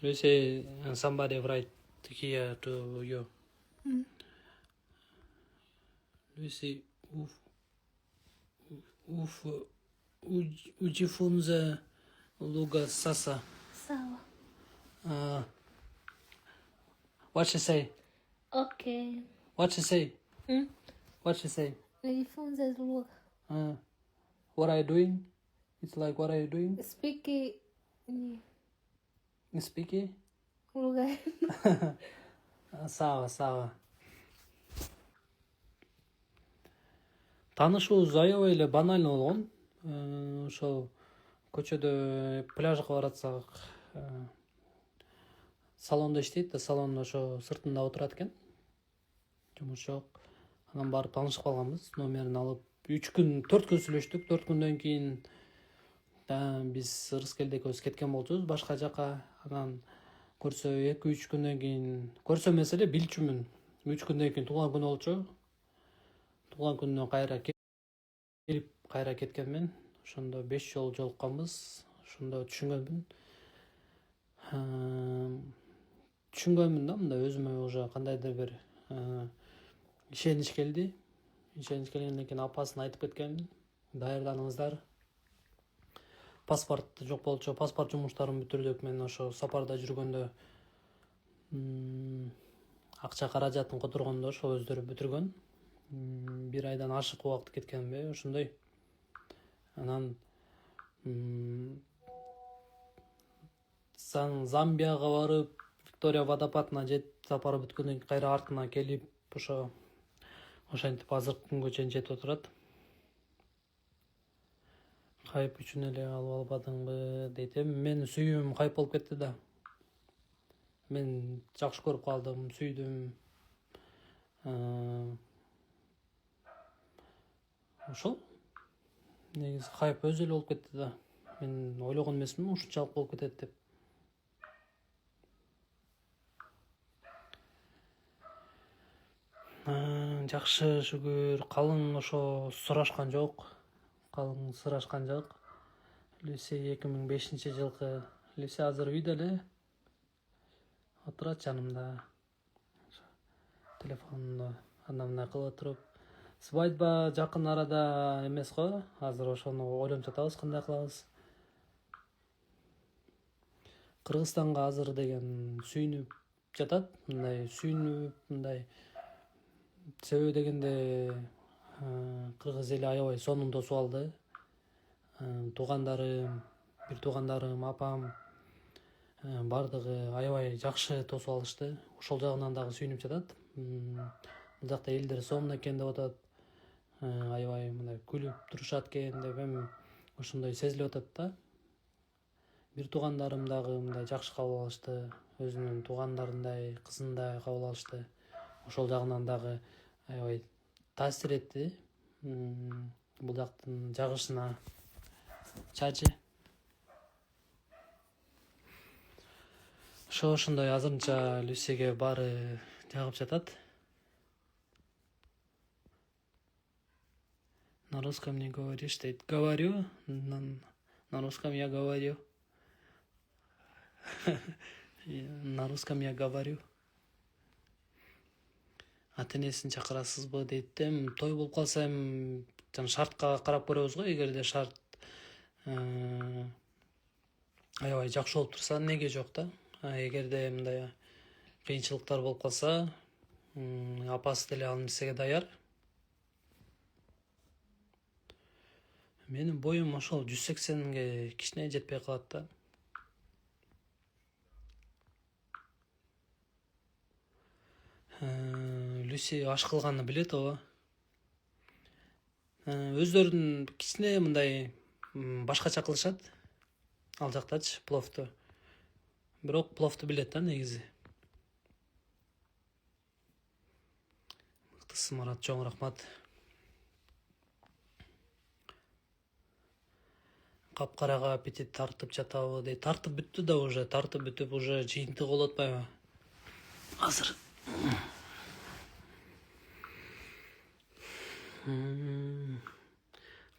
Lucy, somebody write here to you. Lucy, ujifunza lugha sasa. Sawa. What she say? Okay. What she say? What she say? Nijifunze lugha. What are you doing? It's like, what are you doing? Speak Speaking? lugha. Sawa. Таанышыбыз аябай эле банально болгон. Ошол көчөдө пляжга баратсак, салондо иштейт да, салондо ошо сыртында отурат экен. Жумуш жок. Анан барып таанышып калганбыз, номерин алып 4 күн сүйлөштүк. 4 күндөн кийин биз Ырыскелде экөөбүз кеткен болчубуз башка жака. Анан көрсө 2-3 күндөн кийин, көрсө эмес эле билчүмүн. 3 күндөн кийин туулган күнү болчу. Туулган күнүнөн кайра кеткенмин. Ошондо 5 жолу жолукканбыз. Ошондо түшүнгөнмүн да, мындай өзүмө уже кандайдыр бир ишенич келди. Ишенич келгенден кийин апасын айтып кеткенмин. Даярданыңыздар. Паспорт жок болчу. Паспорт жумуштарын бүтүрдүк. Мен ошо сапарда жүргөндө акча каражатын которгондо ошо өздөрү бүтүргөн. 1 айдан ашык убакыт кеткенбе, ошондой. Анан Замбияга барып, Виктория водопадына жетип, сапары бүткөндөн кийин кайра артына келип, ошентип азыркы күнгө чейин жетип отурат. Кайып үчүн эле алып албадыңбы дейт. Менин сүйүүм кайып болуп кетти да. Мен жакшы көрүп калдым, сүйдүм. Ошол негизи кайып өзү эле болуп кетти да. Мен ойлогон эмесмин ушунчалык болуп кетет деп. Жакшы, шүгүр. Калың ошо сурашкан жок. Люси 2005-жылкы. Люси азыр үйдө эле отурат жанымда. Телефонунда андай кылып отуруп. Свадьба жакын арада эмес го. Азыр ошону ойлонуп жатабыз, кандай кылабыз. Кыргызстанга азыр деген сүйүнүп жатат. Мындай себеби дегенде кыргыз эли аябай сонун тосуп алды. Бир туугандарым, апам бардыгы аябай жакшы тосуп алышты. Ошол жагынан дагы сүйүнүп жатат. Бул жакта элдер сонун экен деп атат. Аябай мындай күлүп турушат экен деп ошондой сезилип атат да. Бир туугандарым дагы мындай жакшы кабыл алышты. Өзүнүн туугандарындай, кызындай кабыл алышты. Ошол жагынан дагы аябай таасир этти. Бул жактын жагышына чачы. Ошондой азырынча Люсиге баары жагып жатат. На русском не говоришь, дейт. Говорю. На русском я говорю. На русском я говорю. Ата-энесин чакырасызбы дейт. Той болуп калса шартка карап көрөбүз го. Эгерде шарт аябай жакшы болуп турса, неге жок да. Эгерде мындай кыйынчылыктар болуп калса, апасы деле ал нерсеге даяр. Менин боюм ошол 180-ге кичине жетпей калат да. Люси аш кылганды билет ого. Өздөрүн кичине мындай башкача кылышат. Ал жактачы пловту. Бирок пловту билет да негизи. Мыктысы Марат, чоң рахмат. Капкарага аппетит тартып жатабы дейт. Тартып бүттү да уже. Тартып бүтүп уже жыйынтык болуп атпайбы? Азыр.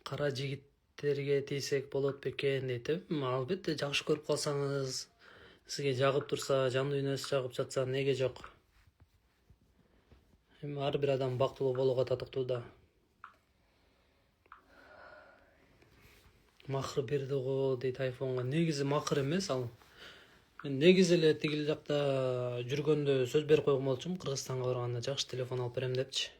Кара жигиттерге тийсек болот бекен дейт. Албетте жакшы көрүп калсаңыз, сизге жагып турса, жандуу нерсе жагып жатса, неге жок? Эми ар бир адам бактылуу болууга татыктуу да. Макыр берди го дейт айфонго. Негизи макыр эмес ал. Мен негизи эле тигил жакта жүргөндө сөз берип койгон болчумун, Кыргызстанга барганда жакшы телефон алып берем депчи.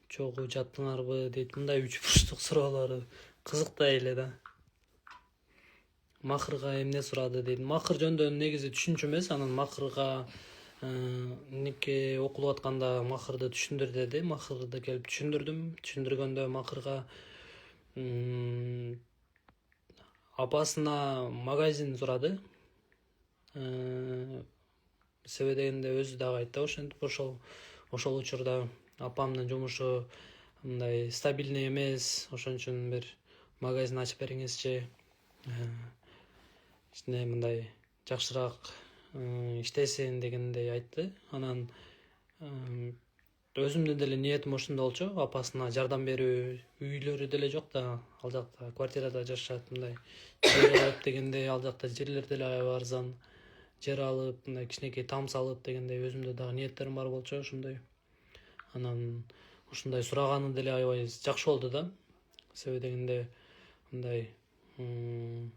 Чогуу жаттыңарбы дейт. Мындай 3 бурчтук суроолору кызыктай эле да. Макырга эмне сурады дейт. Макыр жөнүндө негизи түшүнчү эмес, анан макырга нике окулуп атканда макырды түшүндүр деди. Макырды келип түшүндүрдүм. Түшүндүргөндө макырга апасына магазин сурады. Себеби дегенде өзү дагы айтты, ошентип ошол учурда апамдын жумушу мындай стабильный эмес, ошон үчүн бир магазин ачып бериңизчи. Ичине мындай жакшыраак иштесин дегендей айтты. Анан өзүмдүн деле ниетим ошондой болчу, апасына жардам берүү. Үйлөрү деле жок да, ал жакта квартирада жашашат, мындай жер алып дегендей, ал жакта жерлер деле аябай арзан. Жер алып, мындай кичинекей там салып дегендей өзүмдө дагы ниеттерим бар болчу ошондой. Анан ушундай сураганы деле аябай жакшы болду да. Себеби дегенде мындай эми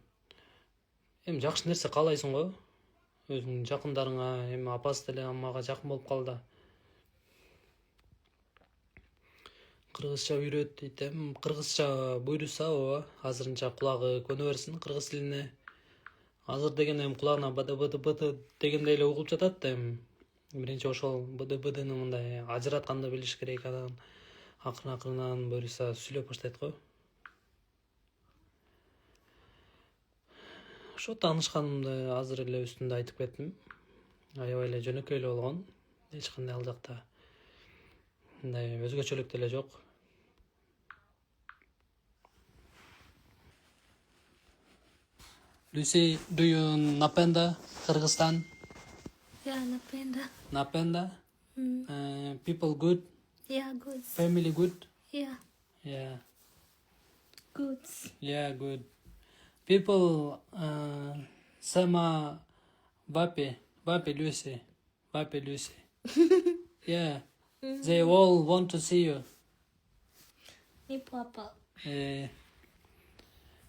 жакшы нерсе каалайсың го өзүңдүн жакындарыңа. Эми апасы деле мага жакын болуп калды. Кыргызча үйрөт дейт. Эми кыргызча буйруса, ооба, азырынча кулагы көнө берсин кыргыз тилине. Азыр деген эми кулагына бд дегендей эле угулуп жатат да. Эми биринчи ошол бдны мындай ажыратканды билиш керек. Анан акырын буйруса сүйлөп баштайт го. Ошо таанышканымды азыр эле үстүндө айтып кеттим. Аябай эле жөнөкөй эле болгон. Эч кандай ал жакта мындай өзгөчөлүк деле жок. Lucy, do you napenda Kyrgyzstan? Yeah, napenda. Napenda? People good? Yeah, good. Family good? Yeah, Yeah. good. Yeah, good. People sama vape Lucy. Vape Lucy. Yeah. They all want to see you. Me papa.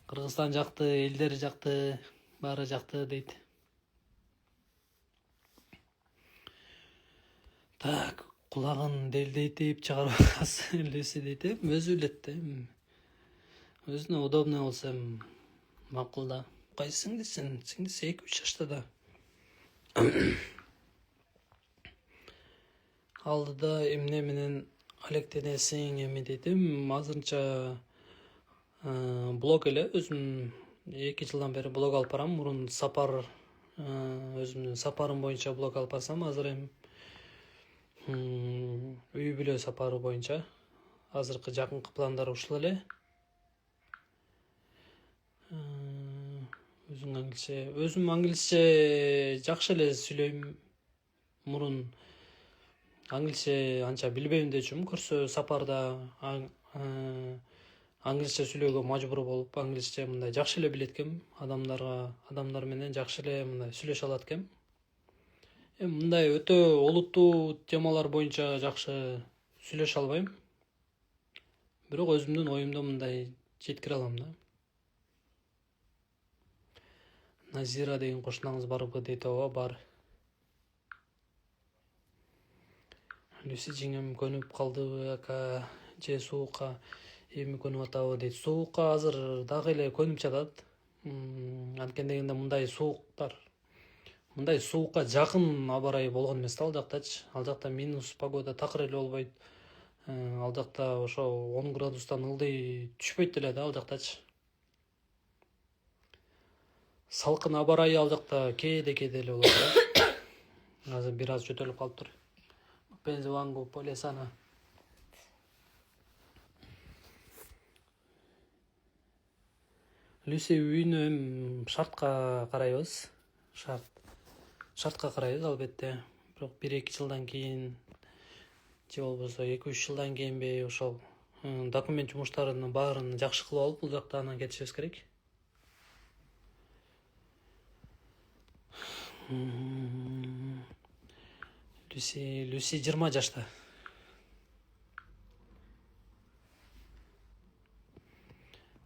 Кыргызстан жакты, элдери жакты, баары жакты дейт. Так, кулагын делдейтип чыгарып Люси дейт. Өзү билет да. Өзүнө удобный болсо макул да. Кайсы сиңдисин? Сиңдиси 2-3 жашта да. Алдыда эмне менен алектенесиң эми дейт. Азырынча блог эле, өзүм 2 жылдан бери блог алып барам. Мурун сапар, өзүмдүн сапарым боюнча блог алып барсам, азыр эми үй бүлө сапары боюнча. Азыркы жакынкы пландар ушул эле. Өзүм англисче жакшы эле сүйлөйм. Мурун англисче анча билбейм дечүмүн. Көрсө сапарда англисче сүйлөөгө мажбур болуп, англисче мындай жакшы эле билет экенмин. Адамдар менен жакшы эле мындай сүйлөшө алат экенмин. Эми мындай өтө олуттуу темалар боюнча жакшы сүйлөшө албайм. Бирок өзүмдүн оюмду мындай жеткире алам да. Назира деген кошунаңыз барбы дейт. Ооба, бар. Люси жеңем көнүп калдыбы ака, же суукка эми көнүп атабы дейт. Суукка азыр дагы эле көнүп жатат. Анткени дегенде мындай суукка жакын аба ырайы болгон эмес да ал жактачы. Ал жакта минус погода такыр эле болбойт. Ал жакта ошо 10 градустан ылдый түшпөйт деле да ал жактачы. Салкын аба ырайы ал жакта кээде эле болот да. Азыр бир аз жөтөлүп калыптыр. Penzi wangu pole sana. Люси үйүнө шартка карайбыз. Шартка карайбыз албетте. Бирок 1-2 жылдан кийин же болбосо 2-3 жылдан кийинби ошол документ жумуштарынын баарын жакшы кылып алып, бул жакта анан кетишибиз керек. Люси 20 жашта.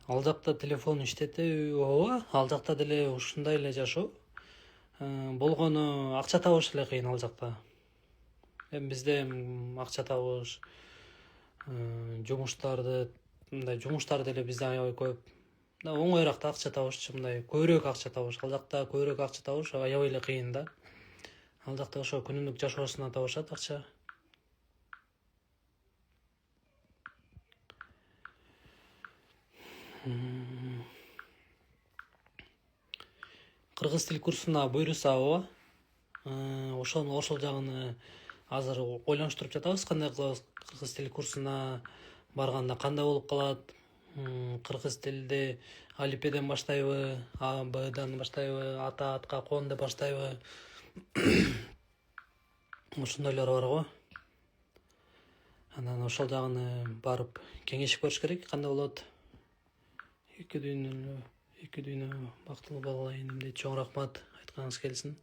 Ал жакта телефон иштетеби? Ооба, ал жакта деле ушундай эле жашоо. Болгону акча табыш эле кыйын ал жакта. Эми бизде акча табыш, жумуштарды, мындай жумуштар деле бизде аябай көп. Да оңоюраак да акча табыш, мындай көбүрөөк акча табыш. Ал жакта көбүрөөк акча табыш аябай эле кыйын да. Ал жакта ошо күнүмдүк жашоосуна табышат акча. Кыргыз тил курсуна буйруса ооба. Ошол жагын азыр ойлонуштуруп жатабыз, кандай кылабыз. Кыргыз тил курсуна барганда кандай болуп калат? Кыргыз тилде алифбеден баштайбы, А, Бдан баштайбы, ата, атка, кон деп баштайбы? Ушундойлор бар го. Анан ошол жагын барып кеңешип көрүш керек, кандай болот. Эки дүйнө бактылуу бололайын дейт. Чоң рахмат, айтканыңыз келсин.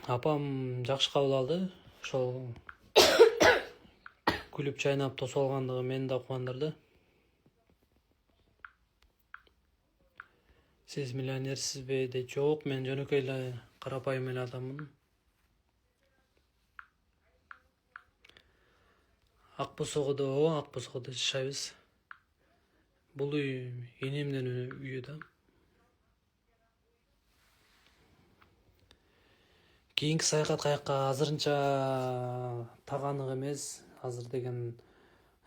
Апам жакшы кабыл алды. Ошол күлүп чайнап тосуп алгандыгы мени да кубандырды. Сиз миллионерсизби дейт. Жок, мен жөнөкөй эле карапайым эле адаммын. Ак Босогодо жашайбыз. Бул үй энемдин үйү да. Кийинки саякат каякка азырынча таганык эмес. Азыр деген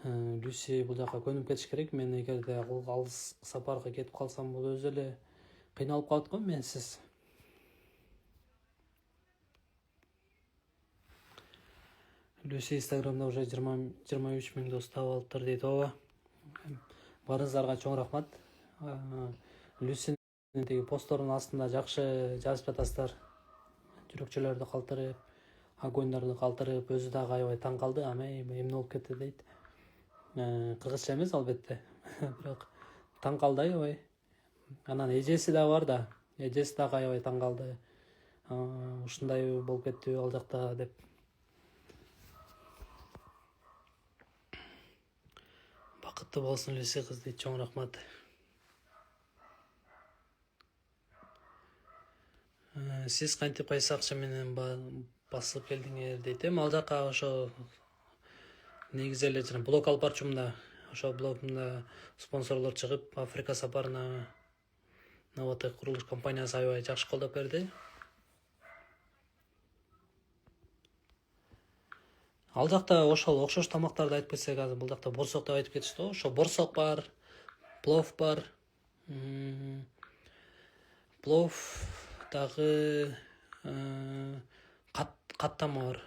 Люси бул жака көнүп кетиш керек. Мен эгерде алыс сапарга кетип калсам, бул өзү эле кыйналып калат го менсиз. Люси Инстаграмда уже 23 миң дос таап алыптыр дейт. Ооба. Барыңыздарга чоң рахмат. Люсинин тиги постторунун астында жакшы жазып жатасыздар. Жүрөкчөлөрдү калтырып, огоньдорду калтырып, өзү дагы аябай таң калды. Эмне болуп кетти дейт. Кыргызча эмес албетте. Бирок таң калды аябай. Анан эжеси да бар да. Эжеси дагы аябай таң калды. Ушундай болуп кетти ал жакта деп. Бакыттуу болсун Люси кыз дейт. Чоң рахмат. Сиз кантип кайсы акча менен басып келдиңер дейт. Ал жака ошо негизи эле блог алып барчумун да. Ошо блогумда спонсорлор чыгып, Африка сапарына Новотек курулуш компаниясы аябай жакшы колдоп берди. Ал жакта ошол окшош тамактарды айтып кетсек, азыр бул жакта борсок деп айтып кетишти го. Ошо борсок бар, плов бар. Плов дагы каттама бар.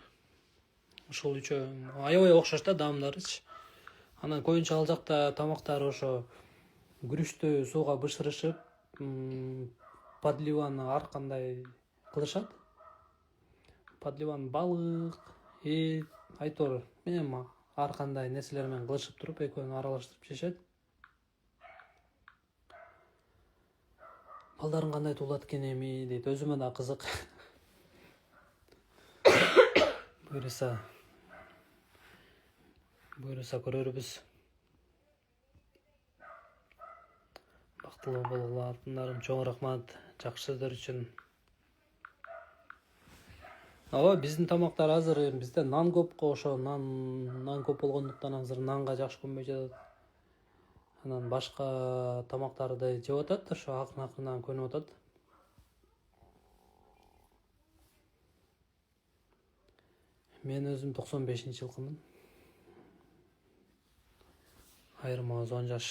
Ошол үчөө аябай окшош да даамдарычы. Анан көбүнчө ал жакта тамактар ошо күрүчтү сууга бышырышып, подливаны ар кандай кылышат. Подливаны балык, эт, айтор эми ар кандай нерселер менен кылышып туруп, экөөнү аралаштырып жешет. Балдарың кандай туулат экен эми дейт. Өзүмө да кызык. Буйруса көрөрбүз. Бактылуу болуларыңдарым, чоң рахмат жакшы сөздөр үчүн. Ооба, биздин тамактар азыр бизде нан көп го, ошо нан көп болгондуктан азыр нанга жакшы көнбөй жатат. Анан башка тамактарды жеп атат, ошо акырын-акырын көнүп атат. Мен өзүм 95-жылкымын. Айырмабыз 10 жаш.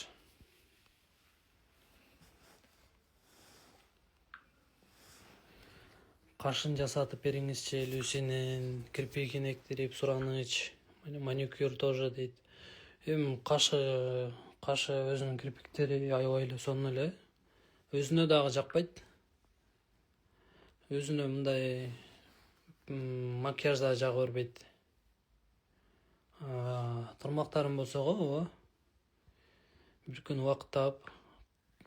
Кашын жасатып бериңизчи, Люсинин кирпигин эктирип сураңызчы. Маникюр тоже дейт. Эми кашы өзүнүн кирпиктери аябай эле сонун эле. Өзүнө дагы жакпайт. Өзүнө мындай макияж да жага бербейт. Тырмактарым болсо го бир күн убакыт таап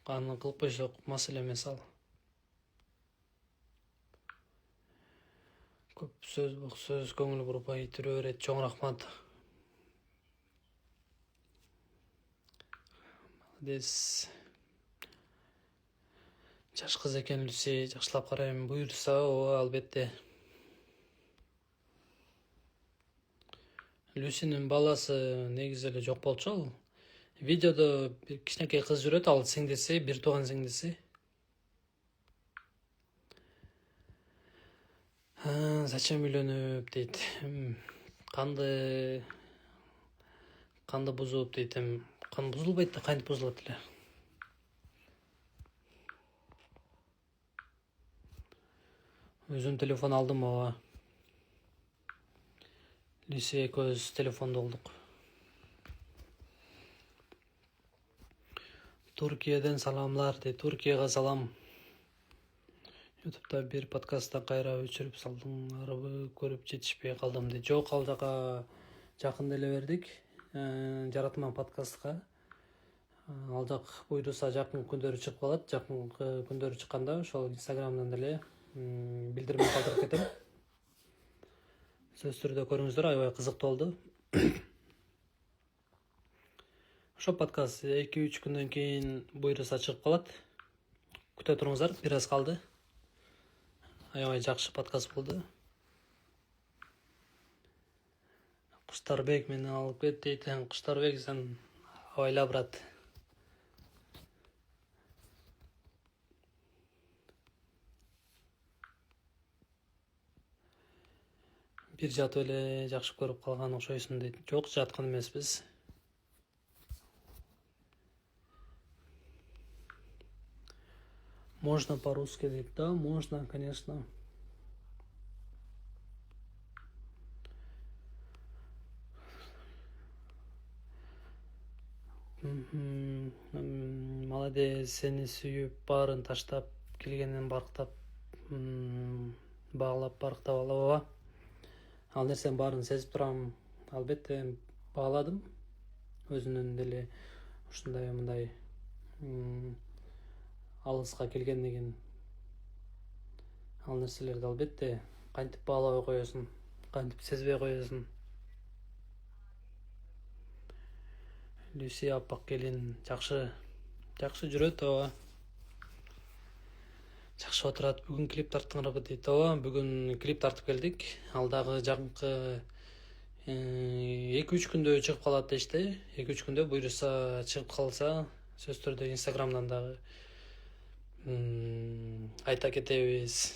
аны кылып койсок маселе эмес ал. Көп сөз көңүл бурбай жүрө берет. Чоң рахмат. Молодец. Жаш кыз экен Люси, жакшылап карайм. Буюрса, албетте. Люсинин баласы негизи эле жок болчу ал. Видеодо бир кичинекей кыз жүрөт, ал сиңдиси, бир тууган сиңдиси. Зачем үйлөнүп дейт. Канды бузуп дейт. Кан бузулбайт да, кантип бузулат эле. Өзүм телефон алдым ооба. Люси экөөбүз телефонду болдук. Туркиядан саламлар дейт. Туркияга салам. YouTube'да бир подкастта кайра өчүрүп салдым. Арабы көрүп жетишпей калдым дейт. Жок, ал жака жакында эле бердик. Жаратма подкастка. Ал жак буйруса жакын күндөрү чыгып калат. Жакынкы күндөрү чыкканда ошол Instagramдан деле билдирме калтырып кетем. Сөз түрдө көрүңүздөр, аябай кызыктуу болду. Ошо подкаст 2-3 күндөн кийин буйруса чыгып калат. Күтө туруңуздар, бир аз калды. Аябай жакшы подкаст болду. Куштарбек мени алып кет дейт. Куштарбек сен ойла, брат. Бир жатып эле жакшы көрүп калган окшойсуң дейт. Жок, жаткан эмеспиз. Можно по-русски дейт. Да, можно, конечно. Молодец, сени сүйүп, баарын таштап, келгенин барктап, баалап, барктап алабы. Ал нерсенин баарын сезип турам. Албетте бааладым. Өзүнүн деле ушундай мындай алыска келгендигин. Ал нерселерди албетте кантип баалабай коесуң, кантип сезбей коесуң. Люси аппак келин жакшы жүрөт, ооба. Жакшы отурат. Бүгүн клип тарттыңарбы дейт. Ооба, бүгүн клип тартып келдик. Ал дагы жакынкы 2-3 күндө чыгып калат дешти. 2-3 күндө буйруса чыгып калса, сөз түрдө Instagramдан дагы айта кетебиз.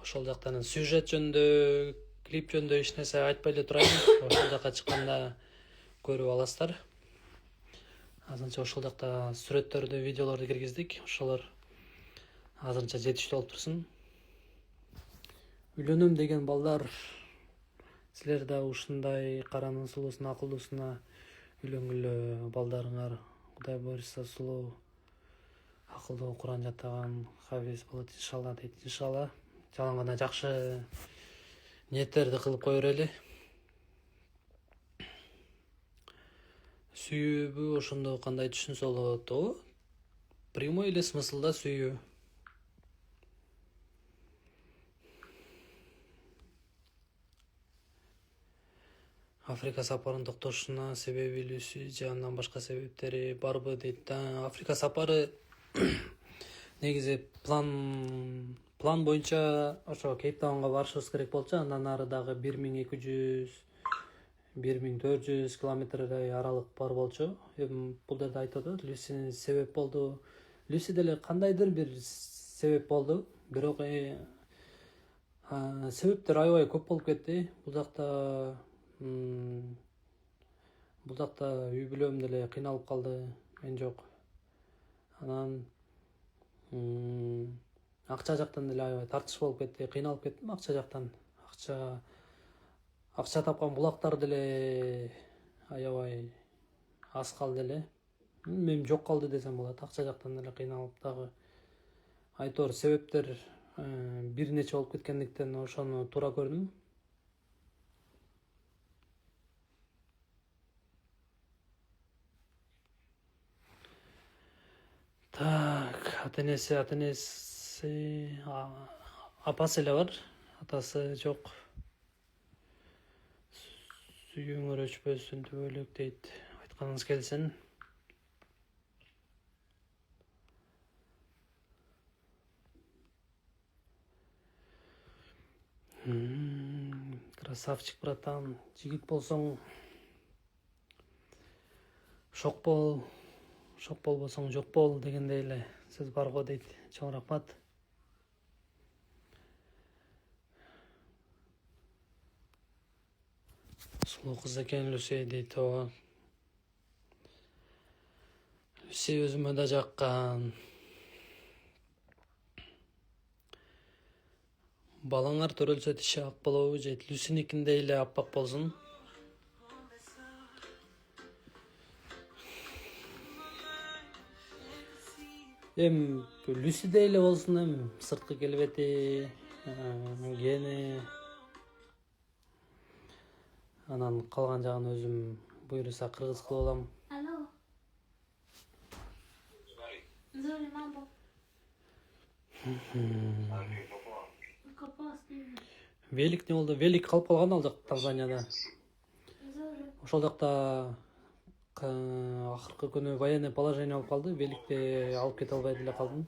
Ошол жактан сюжет жөнүндө, клип жөнүндө эч нерсе айтпай эле турайын. Ошол жака чыкканда көрүп аласыздар. Азырынча ошол жакта сүрөттөрдү, видеолорду киргиздик. Ошолор азырынча жетиштүү болуп турсун. Үйлөнөм деген балдар, силер да ушундай каранын сулуусуна, акылдуусуна үйлөнгүлө. Балдарыңар Кудай буйруса сулуу, акылдуу, Куран жаттаган, хафиз болот иншалла дейт. Иншалла жалаң гана жакшы ниеттерди кылып кое берели. Сүйүүбү ошондо кандай түшүнсө болот? Прямой эле смыслда сүйүү. Африка сапарын токтотушуна себеби Люси же андан башка себептери барбы дейт. Африка сапары негизи план боюнча ошо Кейптаунга барышыбыз керек болчу. Андан ары дагы 1200-1400 километрдей аралык бар болчу. Бул жерде айтып атат, Люси себеп болду. Люси деле кандайдыр бир себеп болду. Бирок себептер аябай көп болуп кетти. Бул жакта үй бүлөм деле кыйналып калды. Мен жок. Анан акча жактан деле аябай тартыш болуп кетти. Кыйналып кеттим акча жактан. Акча тапкан булактар деле аябай аз калды эле. Мен жок калды десем болот. Акча жактан деле кыйналып дагы. Айтор себептер бир нече болуп кеткендиктен ошону туура көрдүм. Так, ата-энеси апасы эле бар, атасы жок. Сүйүүңөр өчпөсүн түбөлүк дейт. Айтканыңыз келсин. Красавчик, братан. Жигит болсоң шок бол, шок болбосоң жок бол дегендей эле сөз бар го дейт. Чоң рахмат. Сулуу кыз экен Люси дейт. Ооба. Люси өзүмө да жаккан. Балаңар төрөлсө тиши ак болобу же Люсиникиндей эле аппак болсун? Люсидей эле болсун, сырткы келбети, гени. Анан калган жагын өзүм буюрса кыргыз кылып алам. Алло. Зори, мамбо. Велик не болду? Велик калып калган ал жакта, Танзанияда. Зори. Ошол жакта акыркы күнү военный положение болуп калды. Великти алып кете албай деле калдым.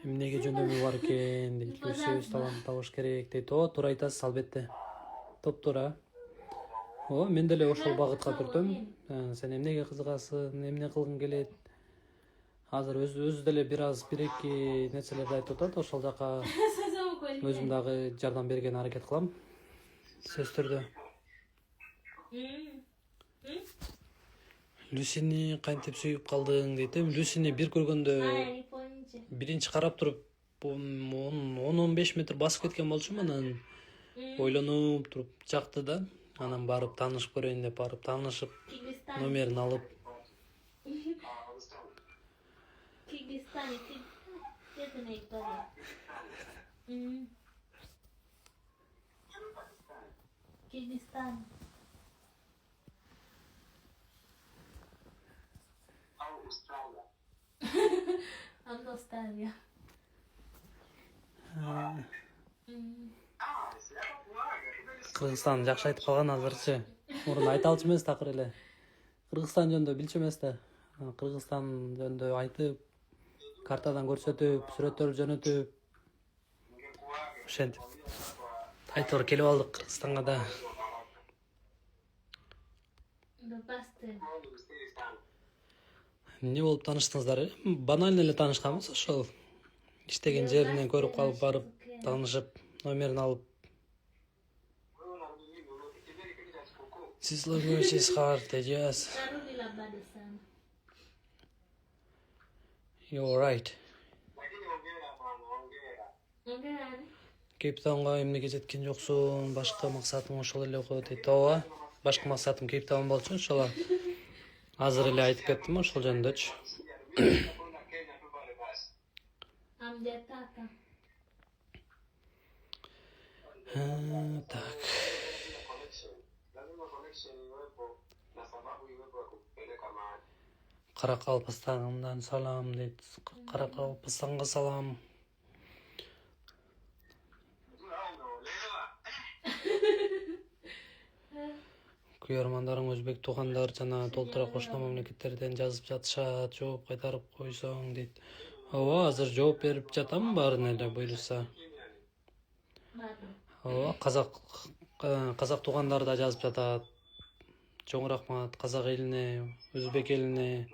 Эмнеге жөндөмү бар экен дейт. Люси өз талантын табыш керек дейт. Туура айтасыз, албетте. Топтуура. Мен деле ошол багытка түртөм. Сен эмнеге кызыгасың, эмне кылгың келет? Азыр өзү деле бир эки нерселерди айтып атат. Ошол жака өзүм дагы жардам берген аракет кылам. Сөзсүз түрдө. Люсини кантип сүйүп калдың дейт. Люсини бир көргөндө биринчи карап туруп 10-15 метр басып кеткен болчумун. Анан ойлонуп туруп жакты да. Анан барып таанышып көрөйүн деп барып таанышып, номерин алып. Кыргызстан. Австралия. Кыргызстан жакшы айтып калган азырчы. Мурун айта алчу эмес такыр эле. Кыргызстан жөнүндө билчү эмес да. Кыргызстан жөнүндө айтып, картадан көрсөтүп, сүрөттөр жөнөтүп. Ошентип айтор келип алдык Кыргызстанга да. Эмне болуп тааныштыңыздар? Банально эле таанышканбыз ошол. Иштеген жеринен көрүп калып барып таанышып, номерин алып. This language is hard, yes. You're right. Кейптаунга эмнеге жеткен жоксуң? Башка максатың ошол эле го дейт. Ооба. Башка максатым Кейптаун болчу, ошол. Азыр эле айтып кеттим ошол жөнүндөчү. Так. Каракалпакстандан салам дейт. Каракалпакстанга салам. Күйөрмандарың өзбек туугандар жана толтура кошуна мамлекеттерден жазып жатышат, жооп кайтарып койсоң дейт. Ооба, азыр жооп берип жатам баарына эле буюрса. Ооба, казак туугандар да жазып жатат. Чоң рахмат казак элине, өзбек элине.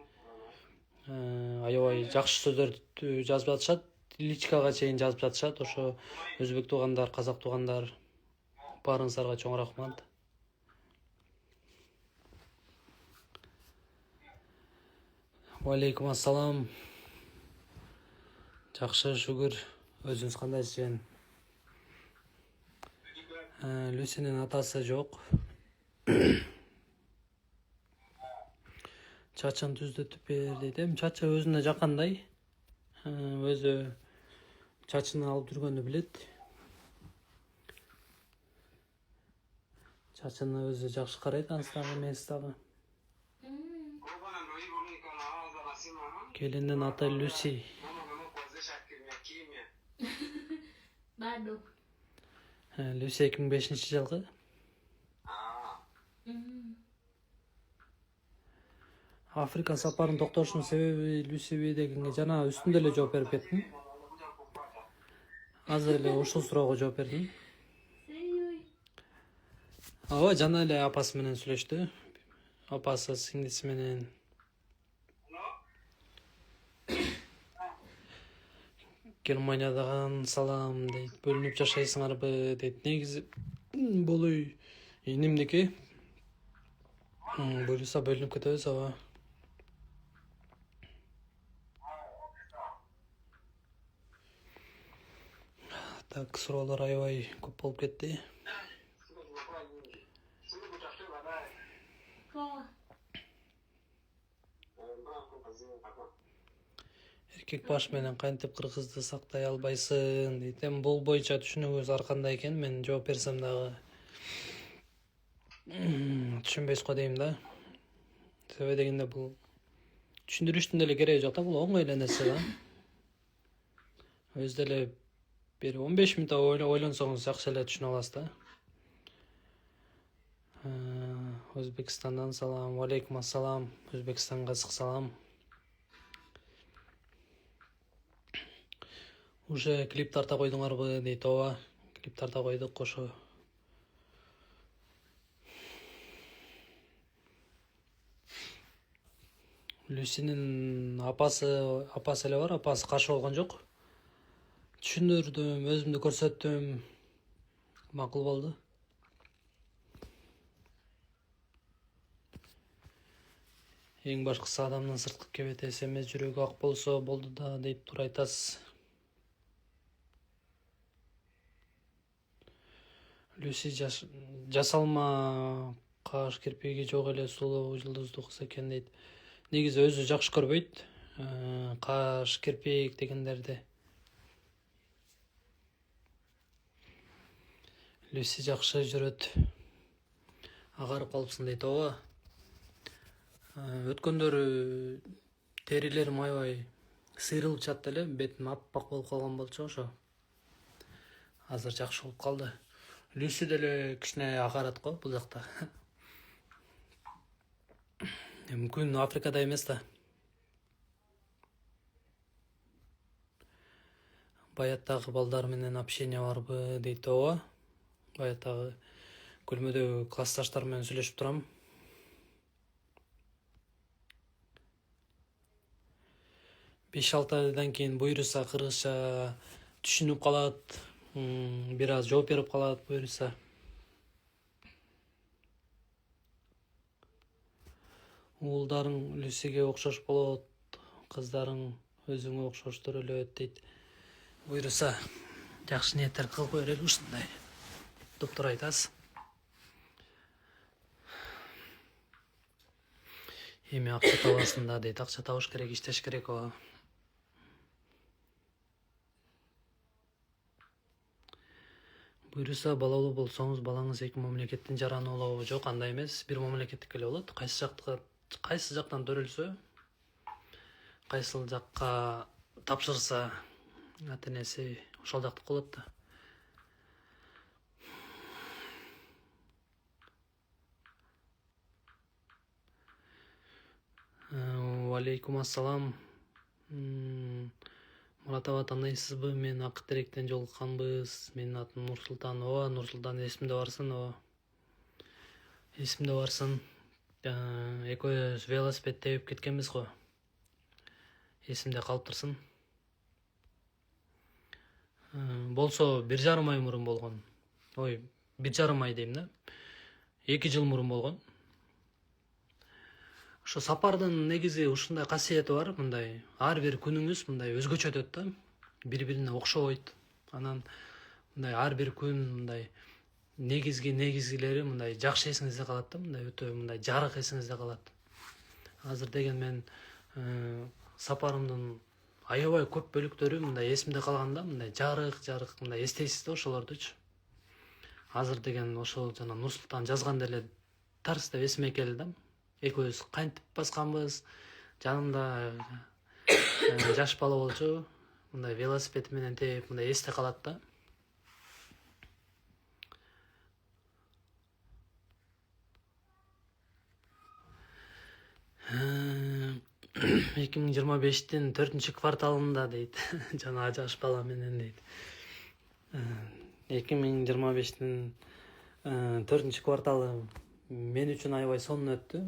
Аябай жакшы сөздөрдү жазып жатышат. Личкага чейин жазып жатышат. Ошо өзбек туугандар, казак туугандар баарыңыздарга чоң рахмат. Валейкум ассалам. Жакшы, шүгүр. Өзүңүз кандайсыз жен? Люсинин атасы жок. чачын түздөтүп бер дейт. Эми чачы өзүнө жаккандай. Өзү чачыны алып жүргөндү билет. Чачыны өзү жакшы карайт, анысы дагы эмеси дагы. Келиндин аты Люси. Bado. Люси 2005-жылгы. Африка сапарын токтотуштун себеби Люси дегенге жана үстүндө эле жооп берип кеттим. Азыр эле ушул суроого жооп бердим. Ооба, жана эле апасы менен сүйлөштү. Апасы, сиңдиси менен. Германиядан салам дейт. Бөлүнүп жашайсыңарбы дейт. Негизи бул үй инимдики. Буюрса бөлүнүп кетебиз, ооба. Так, суроолор аябай көп болуп кетти. Эркек баш менен кантип кыргызды сактай албайсың дейт. Эми бул боюнча түшүнүгүңүз ар кандай экен, мен жооп берсем дагы түшүнбөйсүз го дейм да. Себеби дегенде бул түшүндүрүштүн деле кереги жок да, бул оңой эле нерсе да. Өзү деле бир 15 мүнөт ойлонсоңуз жакшы эле түшүнө аласыз да. Өзбекстандан салам, алейкум ассалам, Өзбекстанга ысык салам. Уже клип тарта койдуңарбы дейт. Ооба, клип тарта койдук ошо. Люсинин апасы эле бар, апасы каршы болгон жок. Түшүндүрдүм, өзүмдү көрсөттүм. Макул болду. Эң башкысы адамдын сырткы кебетеси эмес, жүрөгү ак болсо болду да дейт туура айтасыз. Люси жасалма каш кирпиги жок эле сулуу жылдыздуу кыз экен дейт. Негизи өзү жакшы көрбөйт каш кирпик дегендерди. Люси жакшы жүрөт. Агарып калыпсың дейт. Ооба. Өткөндөрү терилерим аябай сыйрылып жатты эле, бетим аппак болуп калган болчу ошо. Азыр жакшы болуп калды. Люси деле кичине агарат го бул жакта. Мүмкүн Африкада эмес да. Баяттагы балдар менен общение барбы дейт. Ооба. Баяттагы көлмөдөгү классташтар менен сүйлөшүп турам. Беш 6 айдан кийин буюрса кыргызча түшүнүп калат, бир аз жооп берип калат буюрса. Уулдарың Люсиге окшош болот, кыздарың өзүңө окшоштор өлөт дейт. Буюрса жакшы ниеттер кылып кое берели ушундай. Доктор айтасыз. Эми акча табасың да дейт. Акча табыш керек, иштеш керек ооба. Буюрса балалуу болсоңуз балаңыз эки мамлекеттин жараны болобу? Жок, андай эмес. Бир мамлекеттик эле болот. Кайсы жактан төрөлсө, кайсыл жакка тапшырса ата-энеси ошол жактык болот да. Алейкум ассалам. Мурат аба тандайсызбы? Мен Ак Теректен жолукканбыз. Менин атым Нурсултан. Ооба, Нурсултан, эсимде барсын. Ооба. Эсимде барсын. Экөөбүз велосипед тебип кеткенбиз го. Эсимде калып турсун. Болсо 1,5 ай мурун болгон. Ой, 1,5 ай дейм да. 2 жыл мурун болгон. Ошо сапардын негизи ушундай касиети бар, мындай ар бир күнүңүз мындай өзгөчө өтөт да, бири-бирине окшобойт. Анан мындай ар бир күн мындай негизгилери мындай жакшы эсиңизде калат да, мындай өтө мындай жарык эсиңизде калат. Азыр деген мен сапарымдын аябай көп бөлүктөрү мындай эсимде калган да, мындай жарык мындай эстейсиз да ошолордучу. Азыр деген ошол жана Нурсултан жазганда эле тарс деп эсиме келди да. Экөөбүз кантип басканбыз, жанымда жаш бала болчу, мындай велосипед менен тээп мындай эсте калат да. Эки миң жыйырма бештин 4 кварталында дейт. Жана жаш бала менен дейт. 2025-тин 4 кварталы мен үчүн аябай сонун өттү.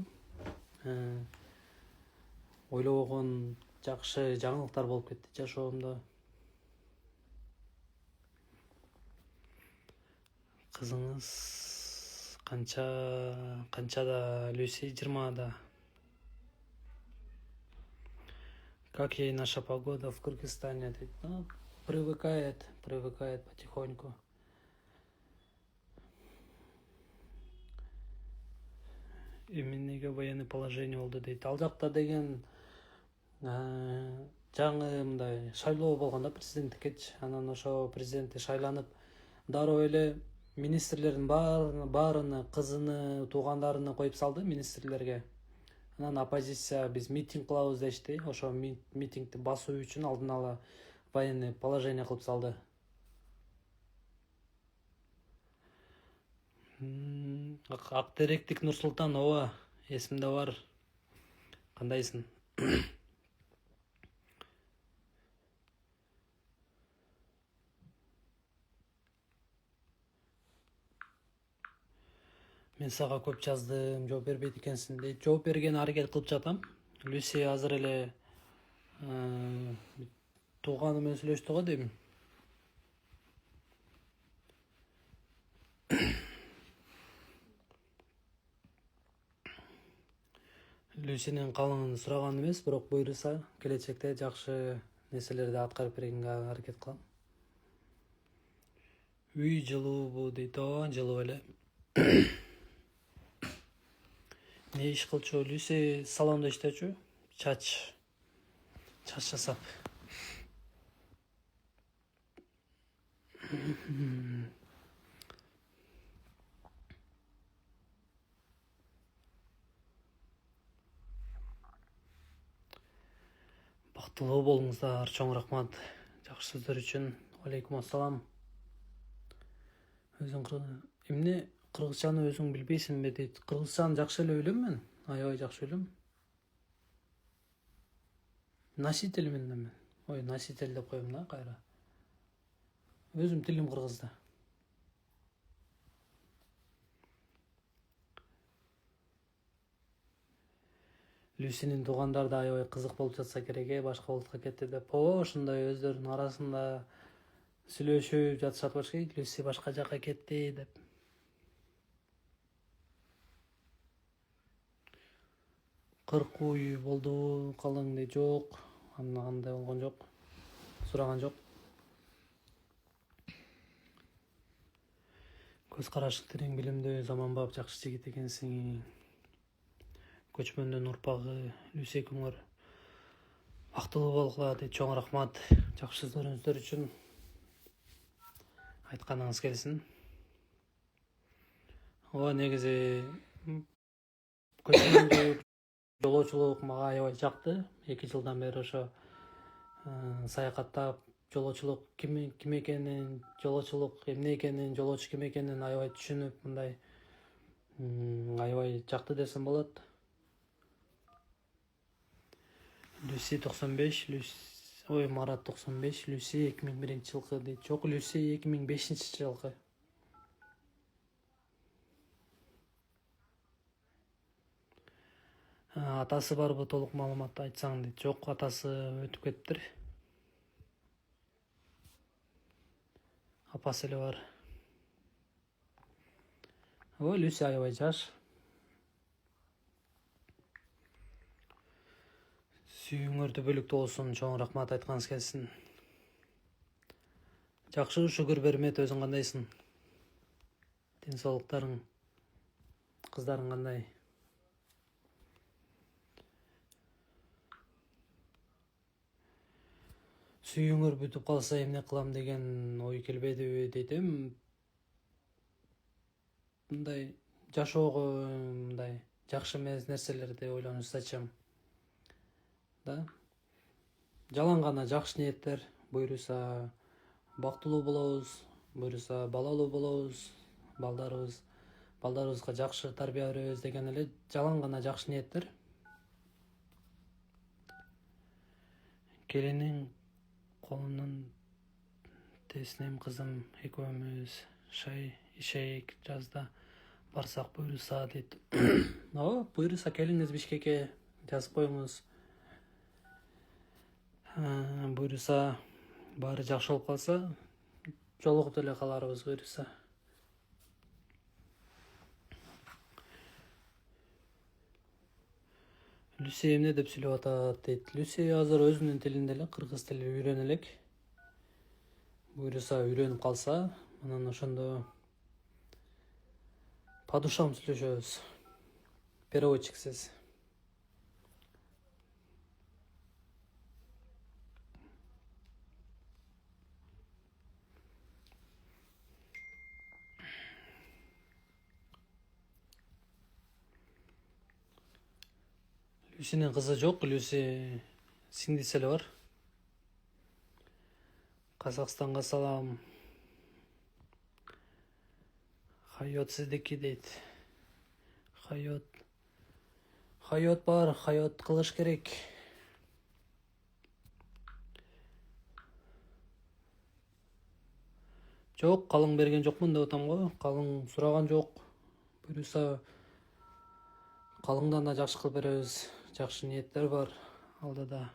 Ойлобогон жакшы жаңылыктар болуп кетти жашоомдо. Кызыңыз канчада Люси? 20да. Как ей наша погода в Кыргызстане? Ну, привыкает потихоньку. Эмнеге военный положение болду дейт. Ал жакта деген жаңы мындай шайлоо болгон да президенттиккечи. Анан ошо президентти шайланып, дароо эле министрлердин баарыны, кызыны, туугандарыны коюп салды министрлерге. Анан оппозиция биз митинг кылабыз дешти. Ошо митингди басуу үчүн алдын ала военный положение кылып салды. Актеректик Нурсултан, ооба, эсимде бар. Кандайсың? Мен сага көп жаздым, жооп бербейт экенсиң дейт. Жооп берген аракет кылып жатам. Люси азыр эле тууганы менен сүйлөштү го дейм. Люсинин калыңын сураган эмес, бирок буйруса келечекте жакшы нерселерди аткарып бергенге аракет кылам. Үй жылуубу дейт. Ооба, жылуу эле. Не иш кылчу? Люси салондо иштечү. Чач жасап. Бактылуу болуңуздар, чоң рахмат жакшы сөздөр үчүн. Алейкум ассалам. Өзүң эмне кыргызчаны өзүң билбейсиңби дейт. Кыргызчаны жакшы эле билем мен. Аябай жакшы билем. Носитель мен. Ой, носитель деп коем да кайра. Өзүм тилим кыргызда. Люсинин туугандары да аябай кызык болуп жатса керек, башка улутка кетти деп. Ошондой өздөрүнүн арасында сүйлөшүп жатышат башка. Люси башка жака кетти деп. Кыркуу үй болду, калың дейт. Жок, андай болгон жок. Сураган жок. Көз карашы терең, билимдүү, заманбап жакшы жигит экенсиң. Көчмөндүн урпагы. Люси экөөңөр бактылуу болгула дейт. Чоң рахмат жакшы сөздөрүңүздөр үчүн. Айтканыңыз келсин. Ооба, негизи көчмөндү жолоочулук мага аябай жакты. 2 жылдан бери ошо саякаттап, жолоочулук ким экенин, жолоочулук эмне экенин, жолоочу ким экенин аябай түшүнүп, мындай аябай жакты десем болот. Люси 95, ой, Марат 95, Люси 2001-жылкы дейт. Жок, Люси 2005-жылкы. Атасы барбы, толук маалымат айтсаң дейт. Жок, атасы өтүп кетиптир. Апасы эле бар. Ой, Люси аябай жаш. Сүйүүңөр түбөлүктүү болсун, чоң рахмат айтканыңыз келсин. Жакшы, шүгүр Бермет, өзүң кандайсың? Ден соолуктарың, кыздарың кандай? сүйүүңөр бүтүп калса эмне кылам деген ой келбедиби дейтим. Мындай жашоого мындай жакшы эмес нерселерди ойлонуп жатачам. Да. Жалаң гана жакшы ниеттер, буюрса бактылуу болобуз, буюрса балалуу болобуз, балдарыбызга жакшы тарбия беребиз деген эле жалаң гана жакшы ниеттер. Келинин колунан теснем кызым экөөбүз шай ишейик жазда барсак буюрса дейт. Ооба, буюрса келиңиз Бишкекке жазып коюңуз. Буюрса баары жакшы болуп калса, жолугуп деле каларбыз буюрса. Люси эмне деп сүйлөп атат дейт. Люси азыр өзүнүн тилинде эле кыргыз тилин үйрөнө элек. Буюрса үйрөнүп калса, анан ошондо по душам сүйлөшөбүз. Переводчиксиз. Люсинин кызы жок, Люси сиңдиси эле бар. Казакстанга салам. Хайот сиздики дейт. Хайот бар, хайот кылыш керек. Жок, калың берген жокмун деп атам го. Калың сураган жок. Буюрса калыңдан да жакшы кылып беребиз. Жакшы ниеттер бар алдыда.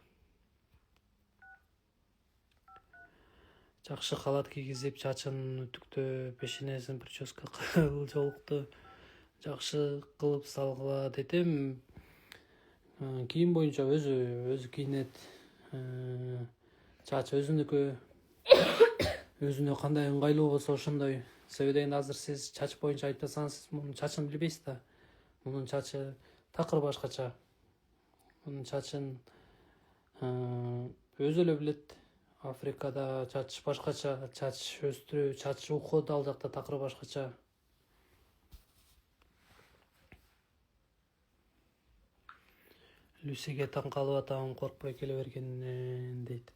Жакшы халат кийгизип, чачын үтүктөп, пешенесин прическа кылып, жолукту жакшы кылып салгыла десем, кийим боюнча өзү кийинет. Чач өзүнүкү. Өзүнө кандай ыңгайлуу болсо ошондой. Себеби дегенде азыр сиз чач боюнча айтпасаңыз, мунун чачын билбейсиз да. Мунун чачы такыр башкача. Мунун чачын өзү эле билет. Африкада чач башкача, чач өстүрүү, чач уход ал жакта такыр башкача. Люсиге таң калып атам, коркпой келе бергенинен дейт.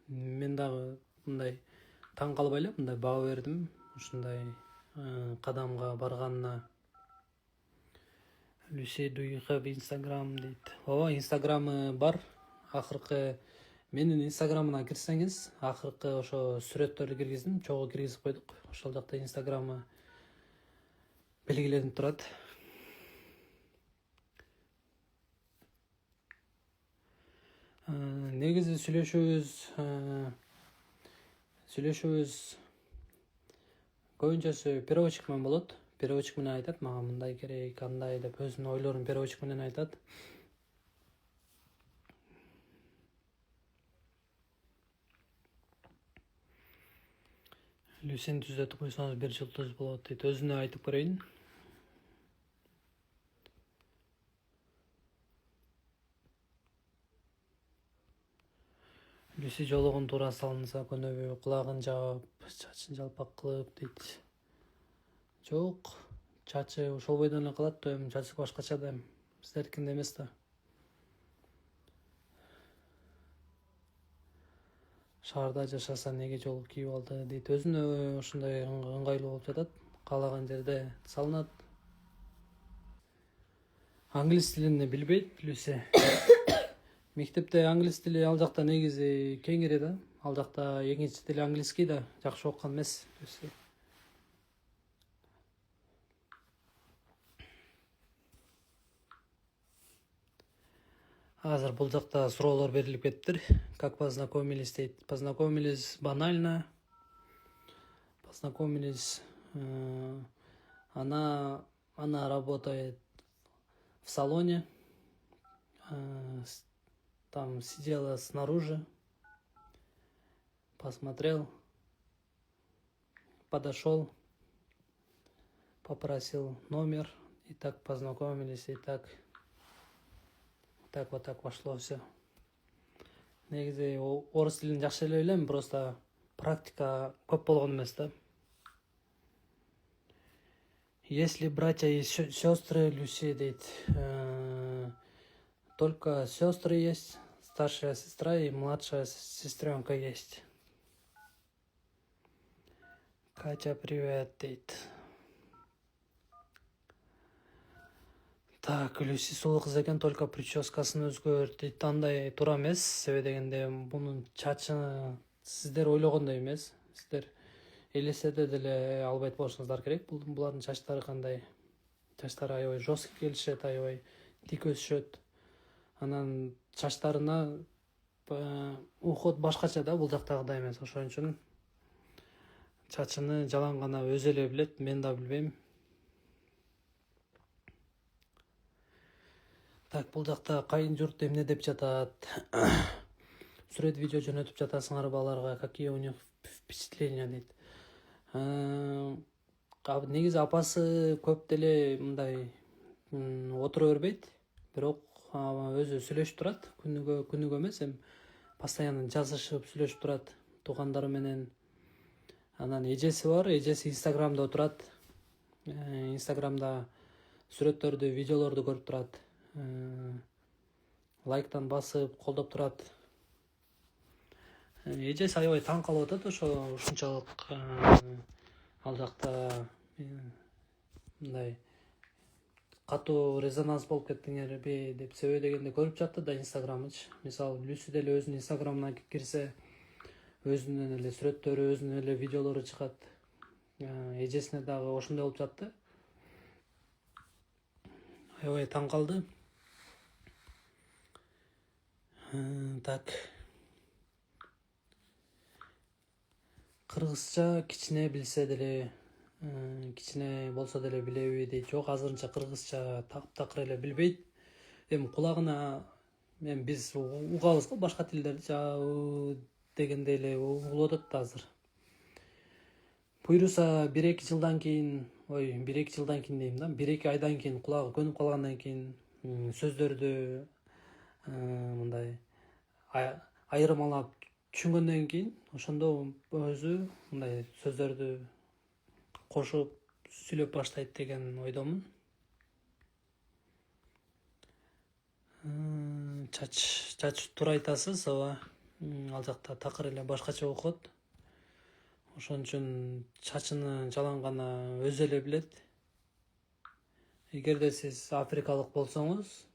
Мен дагы мындай таң калбай эле мындай баа бердим, ушундай кадамга барганына. Люси, do you have Instagram дейт. Ооба, Инстаграмы бар. Акыркы менин Инстаграмына кирсеңиз, акыркы ошо сүрөттөрдү киргиздим, чогуу киргизип койдук. Ошол жакта Инстаграмы белгиленип турат. Негизи сүйлөшүүбүз көбүнчөсү переводчик менен болот. Переводчик менен айтат, мага мындай керек, андай деп өзүнүн ойлорун переводчик менен айтат. Люсини түзөтүп койсоңуз 1 жылдыз болот дейт. Өзүнө айтып көрөйүн. Люси жолугун туура салынса көнөбү, кулагын жаап, чачын жалпак кылып дейт. Жок, чачы ошол бойдон эле калат да, чачы башкача да, сиздердикиндей эмес да. Шаарда жашаса неге жолук кийип алды дейт. Өзүнө ошондой ыңгайлуу болуп жатат. Каалаган жерде салынат. Англис тилин билбейт Люси. Мектепте англис тили ал жакта негизи кеңири да. Ал жакта экинчи тили английский да, жакшы окуган эмес Люси. Азыр бул жакта суроолор берилип кетиптир. Как познакомились дейт. Познакомились банально. Познакомились. Она работает в салоне. Там сидела снаружи. Посмотрел. Подошел. Попросил номер. И так познакомились. И так вот так пошло все. негизи орус тилин жакшы эле билем, просто практика көп болгон эмес да. Если братья и сестры, Люси дейт, только сестры есть, старшая сестра и младшая сестренка есть. Катя, привет, дейт. Так, Люси сулуу кыз экен, только прическасын өзгөрт дейт. Андай туура эмес, себеби дегенде бунун чачы сиздер ойлогондой эмес. Сиздер элестете деле албайт болушуңуздар керек. Булардын чачтары кандай? Чачтары аябай жесткий келишет, аябай тик өсүшөт. Анан чачтарына уход башкача да, бул жактагыдай эмес. Ошон үчүн чачыны жалаң гана өзү эле билет, мен да билбейм. Так, бул жакта кайын журт эмне деп жатат? Сүрөт видео жөнөтүп жатасыңар баларга, какие у них впечатления дейт. Негизи апасы көп деле мындай отура бербейт, бирок өзү сүйлөшүп турат, күнүгө эмес, эми постоянно жазышып сүйлөшүп турат туугандары менен. Анан эжеси бар, эжеси Инстаграмда отурат. Инстаграмда сүрөттөрдү, видеолорду көрүп турат. Лайктан басып, колдоп турат. Эжеси аябай таң калып атат, ушунчалык ал жакта мындай катуу резонанс болуп кеттиңерби деп, себеби дегенде көрүп жатты да Инстаграмычы. Мисалы, Люси деле өзүнүн Инстаграмына кирсе, өзүнүн эле сүрөттөрү, өзүнүн эле видеолору чыгат. Эжесине дагы ошондой болуп жатты. Аябай таң калды. Так. Кыргызча кичине билсе деле, кичине болсо деле билеби дейт. Жок, азырынча кыргызча такыр эле билбейт. Эми кулагына биз угабыз го башка тилдерди, дегенде эле угулуп атат да азыр. Буйруса 1-2 жылдан кийин, 1-2 жылдан кийин дейм да, 1-2 айдан кийин кулагы көнүп калгандан кийин сөздөрдү мындай айырмалап түшүнгөндөн кийин, ошондо өзү мындай сөздөрдү кошуп сүйлөп баштайт деген ойдомун. Чач туура айтасыз, ооба. Ал жакта такыр эле башкача окот. Ошон үчүн чачыны жалаң гана өзү эле билет. Эгерде сиз африкалык болсоңуз,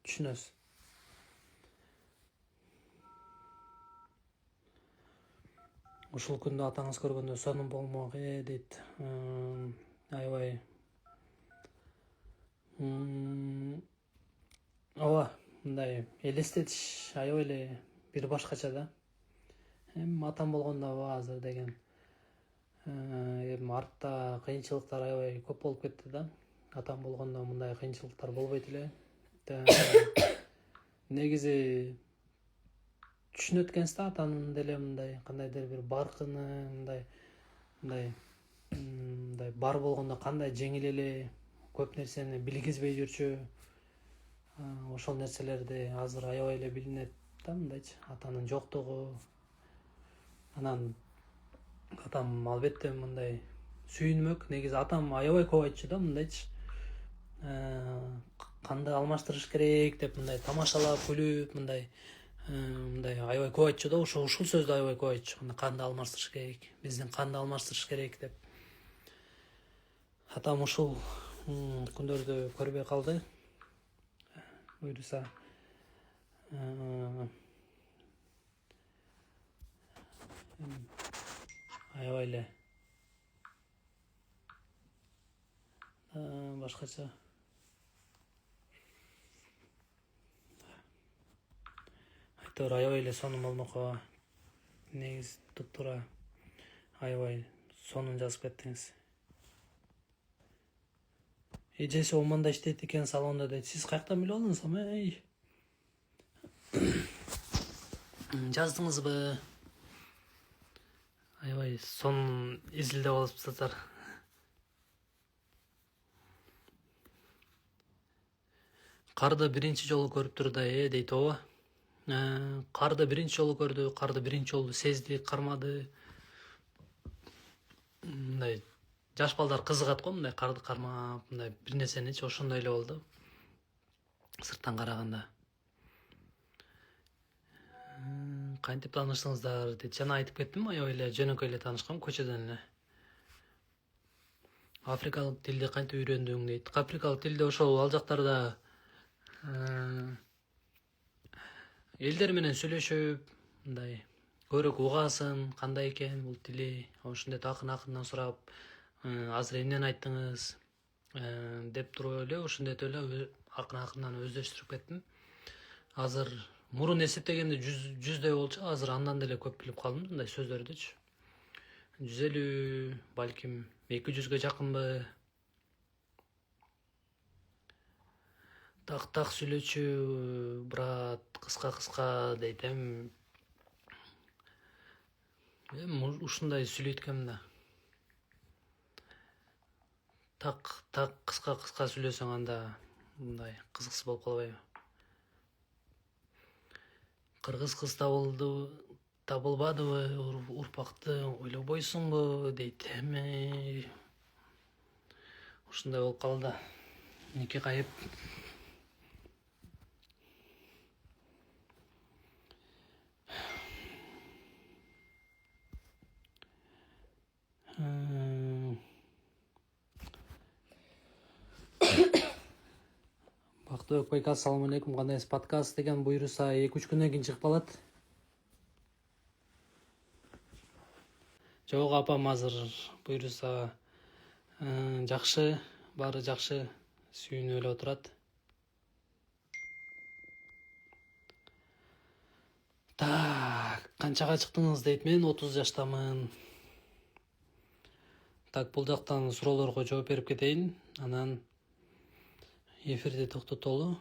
түшүнөсүз. Ушул күндү атаңыз көргөндө сонун болмок дейт. Аябай. Ооба, мындай элестетиш аябай эле бир башкача да. Эми атам болгондо азыр деген. Эми артта кыйынчылыктар аябай көп болуп кетти да. Атам болгондо мындай кыйынчылыктар болбойт эле. Негизи түшүнөт экенсиз да, атанын деле мындай кандайдыр бир баркыны, мындай бар болгондо кандай жеңил эле көп нерсени билгизбей жүрчү. Ошол нерселерди азыр аябай эле билинет да, мындайчы, атанын жоктугу. Анан атам албетте мындай сүйүнмөк. Негизи атам аябай көп айтчу да, мындайчы. Канды алмаштырыш керек деп мындай тамашалап, күлүп, мындай аябай көп айтчу да, ушул сөздү аябай көп айтчу. Канды алмаштырыш керек, биздин канды алмаштырыш керек деп. Атам ушул күндөрдү көрбөй калды. Буйруса аябай эле башкача. Айтор аябай эле сонун болмок. Негизи туп-туура аябай сонун жазып кеттиңиз. Эжеси оманда иштейт экен салонда дейт. Сиз каяктан билип алдыңыз ама? Жаздыңызбы? Аябай сонун изилдеп алыпсыздар. Карды биринчи жолу көрүптүр да, дейт. Ооба. Карды биринчи жолу көрдү, карды биринчи жолу сезди, кармады. Мындай жаш балдар кызыгат го, мындай карды кармап, мындай бир нерсеничи, ошондой эле болду. Сырттан караганда. Кантип тааныштыңыздар дейт. Жана айтып кеттим, аябай эле жөнөкөй эле таанышкам, көчөдөн эле. Африкалык тилди кантип үйрөндүң дейт. Африкалык тилди ошол ал жактарда элдер менен сүйлөшүп, мындай көбүрөөк угасың, кандай экен бул тили, ошондой акырын сурап, азыр эмнени айттыңыз деп туруп эле ошондой эле акырын өздөштүрүп кеттим. Азыр мурун эсептегенде 100 болчу, азыр андан деле көп билип калдым мындай сөздөрдүчү. 150, балким 200 жакынбы. Так сүйлөчү, брат, кыска дейт. Эми ушундай сүйлөйт экенмин да. Так кыска сүйлөсөң анда мындай кызыксыз болуп калбайбы? Кыргыз кыз табылбадыбы, урпакты ойлобойсуңбу дейт. Эми ушундай болуп калды. Нике кайып. Бактыбек байка, ассаламу алейкум. Кандайсыз? Подкаст деген буюрса 2-3 күндөн кийин чыгып калат. Жок, апам азыр буюрса жакшы, баары жакшы, сүйүнүп эле отурат. Так, канчага чыктыңыз дейт. Мен 30 жаштамын. Так, бул жактан суроолорго жооп берип кетейин. Анан эфирди токтотолу.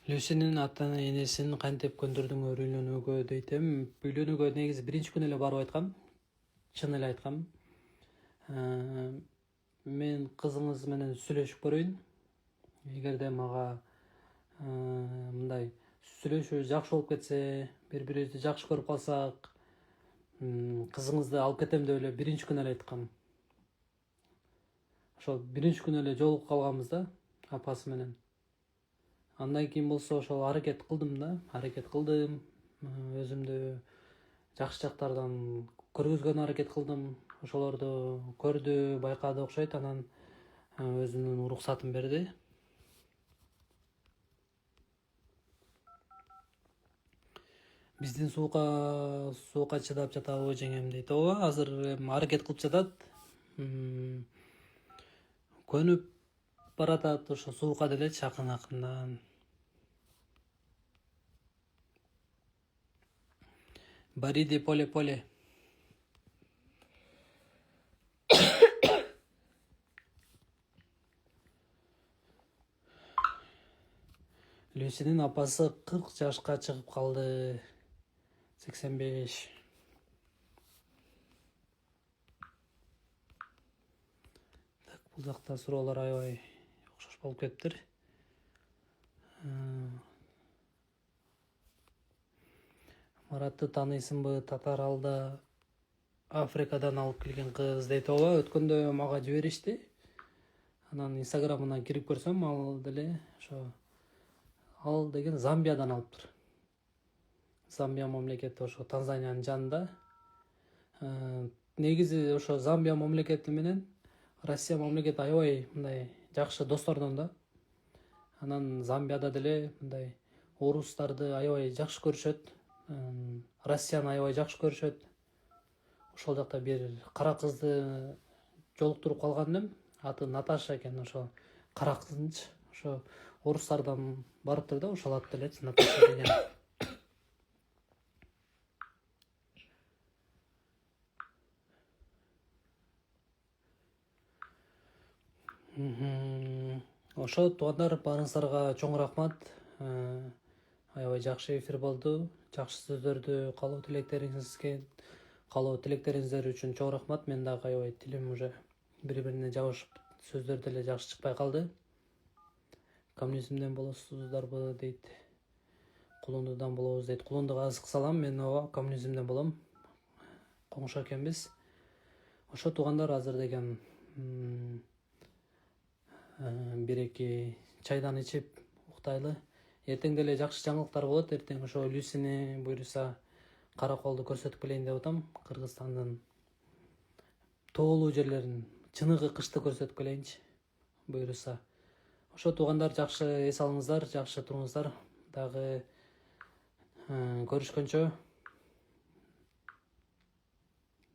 Люсинин ата-энесин кантип көндүрдүңөр үйлөнүүгө дейт. Үйлөнүүгө негизи биринчи күнү эле барып айткам. Чын эле айткам. Мен кызыңыз менен сүйлөшүп көрөйүн. Эгерде мага мындай сүйлөшүү жакшы болуп кетсе, бири-бирибизди жакшы көрүп калсак, кызыңызды алып кетем деп эле биринчи күнү эле айткам. Ошол биринчи күнү эле жолугуп калганбыз да апасы менен. Андан кийин болсо ошол аракет кылдым. Өзүмдү жакшы жактардан көргөзгөнгө аракет кылдым. Ошолорду көрдү, байкады окшойт. Анан өзүнүн уруксатын берди. Биздин суукка чыдап жатабы жеңем дейт. Ооба, азыр аракет кылып жатат. Көнүп баратат ошо суукка делечи акырындан. Бариди поле. Люсинин апасы 40 жашка чыгып калды. 85. Так, бул жакта суроолор аябай окшош болуп кетиптир. Маратты тааныйсыңбы? Татаралда Африкадан алып келген кыз дейт. Ооба, өткөндө мага жиберишти. Анан инстаграмына кирип көрсөм, ал деген Замбиядан алыптыр. Замбия мамлекети ошо Танзаниянын жанында. Негизи ошо Замбия мамлекети менен Россия мамлекети аябай мындай жакшы достордон да. Анан Замбияда деле мындай орустарды аябай жакшы көрүшөт. Россияны аябай жакшы көрүшөт. Ошол жакта бир кара кызды жолуктуруп калгандым. Аты Наташа экен, ошо кара кызынчы. Ошо орустардан барыптыр да, ошол ат делечи, Наташа деген. Ошо туугандар, баарыңыздарга чоң рахмат. Аябай жакшы эфир болду. Жакшы сөздөрдү каалоо тилектериңиздер үчүн чоң рахмат. Мен дагы аябай тилим уже бири-бирине жабышып, сөздөр деле жакшы чыкпай калды. коммунизмден болосуздарбы дейт. Кулундудан болобуз дейт. Кулундуга азык салам, мен ооба коммунизмден болом. Коңшу экенбиз. Ошо туугандар азыр деген бир-эки чайдан ичип уктайлы. Эртең деле жакшы жаңылыктар болот. Эртең ошо Люсини буйруса караколду көрсөтүп келейин деп атам. Кыргызстандын тоолуу жерлерин, чыныгы кышты көрсөтүп келейинчи буйруса. Ошо туугандар жакшы эс алыңыздар, жакшы туруңуздар. Дагы көрүшкөнчө.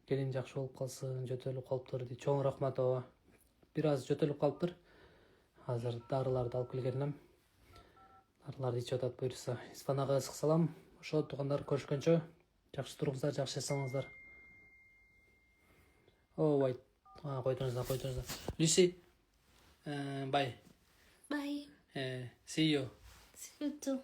Келин жакшы болуп калсын, жөтөлүп калыптыр дейт. Чоң рахмат ооба. Бир аз жөтөлүп калыптыр. Азыр дарыларды алып келгенем. Дарыларды ичип атат буйруса. Испанага ысык салам. Ошо туугандар көрүшкөнчө. Жакшы туруңуздар, жакшы эс алыңыздар. Ой, койдуңуздар. Lucy, bye. Bye. See you. See you too.